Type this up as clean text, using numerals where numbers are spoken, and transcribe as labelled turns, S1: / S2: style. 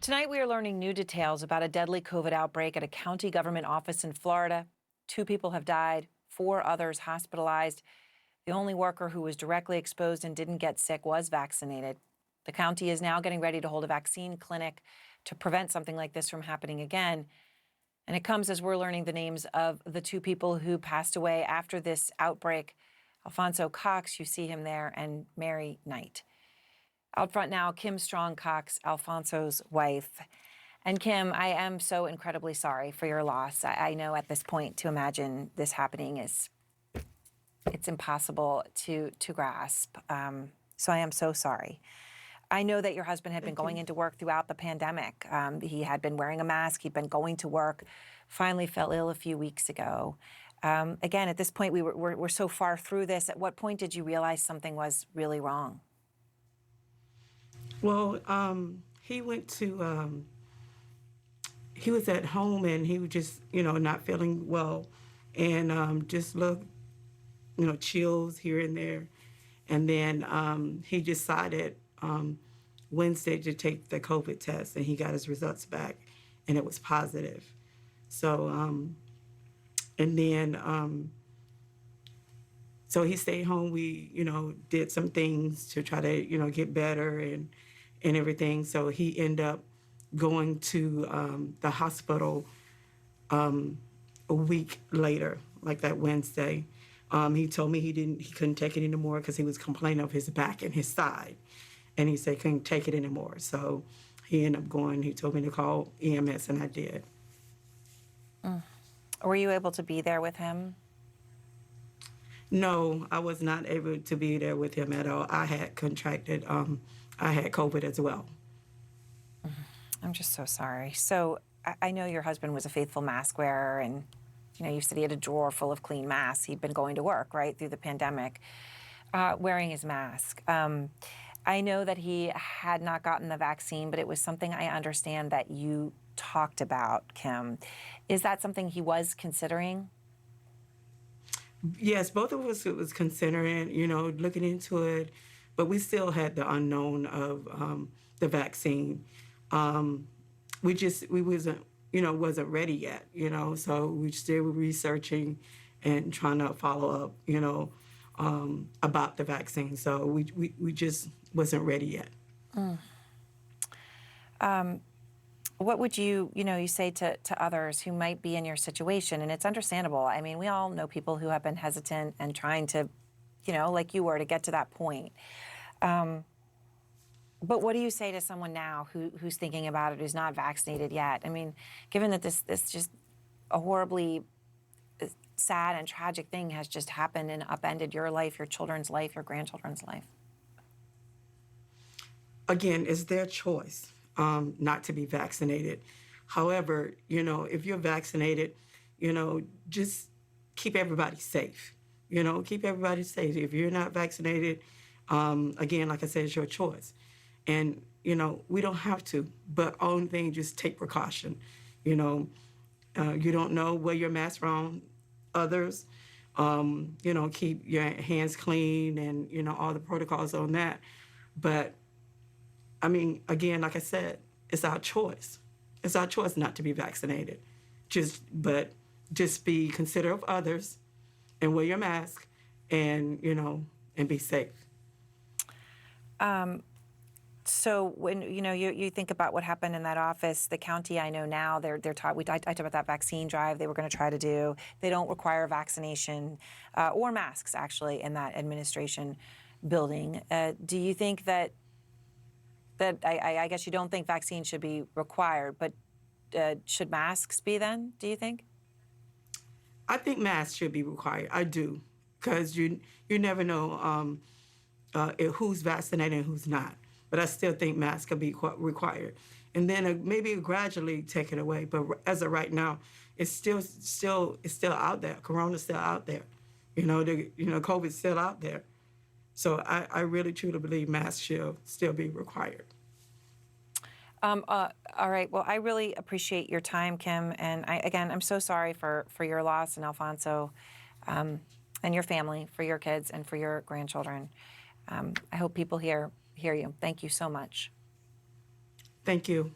S1: Tonight, we are learning new details about a deadly COVID outbreak at a county government office in Florida. 2 people have died, 4 others hospitalized. The only worker who was directly exposed and didn't get sick was vaccinated. The county is now getting ready to hold a vaccine clinic to prevent something like this from happening again. And it comes as we're learning the names of the 2 people who passed away after this outbreak. Alfonso Cox, you see him there, and Mary Knight. Out front now, Kim Strong Cox, Alfonso's wife. And Kim, I am so incredibly sorry for your loss. I know at this point to imagine this happening it's impossible to grasp. So I am so sorry. I know that your husband had been going into work throughout the pandemic. He had been wearing a mask. He'd been going to work, finally fell ill a few weeks ago. Again, at this point, we're so far through this. At what point did you realize something was really wrong?
S2: Well, he went to, he was at home and he was just, not feeling well and just looked, chills here and there. And then he decided Wednesday to take the COVID test and he got his results back and it was positive. So, and then, so he stayed home. We, did some things to try to, get better and everything. So he ended up going to the hospital a week later, like that Wednesday. He told me he couldn't take it anymore because he was complaining of his back and his side. And he said he couldn't take it anymore. So he ended up going, he told me to call EMS and I did.
S1: Were you able to be there with him?
S2: No, I was not able to be there with him at all. I had contracted, I had COVID as well.
S1: I'm just so sorry. So I know your husband was a faithful mask wearer and, you said he had a drawer full of clean masks. He'd been going to work, right, through the pandemic, wearing his mask. I know that he had not gotten the vaccine, but it was something I understand that you talked about, Kim. Is that something he was considering?
S2: Yes, both of us was considering, looking into it, but we still had the unknown of the vaccine. We wasn't ready yet, so we still were researching and trying to follow up, about the vaccine. So we just wasn't ready yet.
S1: What would you say to others who might be in your situation? And it's understandable. I mean, we all know people who have been hesitant and trying to, like you were, to get to that point. But what do you say to someone now who's thinking about it, who's not vaccinated yet? I mean, given that this just a horribly sad and tragic thing has just happened and upended your life, your children's life, your grandchildren's life.
S2: Again, it's their choice not to be vaccinated. However, if you're vaccinated, just keep everybody safe. Keep everybody safe. If you're not vaccinated, again, like I said, it's your choice. And, we don't have to, but only thing, just take precaution. You don't know, wear your mask around others, keep your hands clean and, all the protocols on that. But I mean, again, like I said, it's our choice. It's our choice not to be vaccinated. But be considerate of others and wear your mask and, and be safe.
S1: So when, you think about what happened in that office, the county, I know now, they're taught, I talked about that vaccine drive they were going to try to do. They don't require vaccination or masks, actually, in that administration building. Do you think that I guess you don't think vaccines should be required, but should masks be then, do you think?
S2: I think masks should be required. I do, because you never know who's vaccinated and who's not. But I still think masks could be required, and then maybe gradually take it away. But as of right now, it's still out there. Corona's still out there. COVID's still out there. So I really truly believe masks should still be required.
S1: All right. Well, I really appreciate your time, Kim. And I'm so sorry for your loss and Alfonso and your family, for your kids and for your grandchildren. I hope people hear you. Thank you so much.
S2: Thank you.